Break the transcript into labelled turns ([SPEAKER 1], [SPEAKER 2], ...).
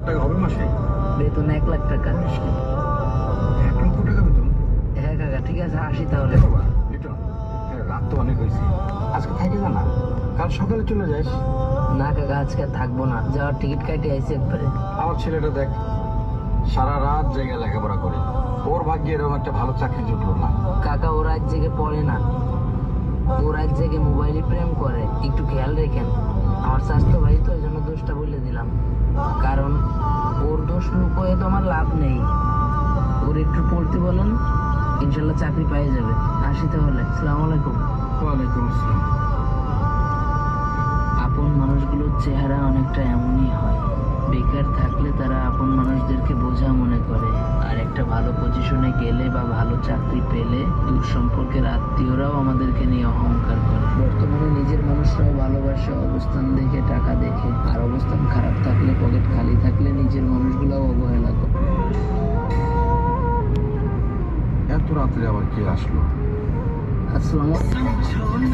[SPEAKER 1] টাকা হবে মাসে?
[SPEAKER 2] বেতন 1 লাখ টাকা।
[SPEAKER 1] 1 লক্ষ টাকা বেতন?
[SPEAKER 2] হ্যাঁ কাকা, ঠিক আছে আসি তাহলে।
[SPEAKER 1] বাবা লিটন, রাত তো অনেক হয়েছে, আজকে থাকে না, কাল সকালে চলে যাস।
[SPEAKER 2] না কাকা, আজকে আর থাকবো না, যাওয়ার টিকিট কাটে আইছি একবারে।
[SPEAKER 1] আমার ছেলেটা দেখ, সারা রাত জায়গায় লেখাপড়া করে, ওর ভাগ্যে এরকম একটা ভালো চাকরি জুটলো না।
[SPEAKER 2] কাকা ও রাত জেগে পড়ে না, ও রাত জেগে মোবাইলে প্রেম করে, একটু খেয়াল রেখেন। আমার স্বাস্থ্য ভাই তো এই জন্য দোষটা বলে দিলাম, কারণ ওর দোষ লুকোয় তো আমার লাভ নেই। ওর একটু পড়তে বলেন, ইনশাল্লাহ চাকরি পেয়ে যাবে। আসি তাহলে, আসসালামু আলাইকুম।
[SPEAKER 1] ওয়ালাইকুম আসসালাম।
[SPEAKER 2] আপন মানুষগুলোর চেহারা অনেকটা এমনই হয়, বেকার থাকলে তারা আপন মানুষদেরকে বোঝা মনে করে, আর একটা ভালো পজিশনে গেলে বা ভালো চাকরি পেলে দূর সম্পর্কের আত্মীয়রাও আমাদেরকে নিয়ে অহংকার করে। বর্তমানে নিজের মানুষরাও ভালোবাসে অবস্থান দেখে, টাকা দেখে, আর অবস্থান খারাপ থাকলে, পকেট খালি থাকলে নিজের মানুষগুলোও অবহেলা করে।
[SPEAKER 1] এত রাত্রে আবার কে আসলো?
[SPEAKER 2] আসসালামু আলাইকুম।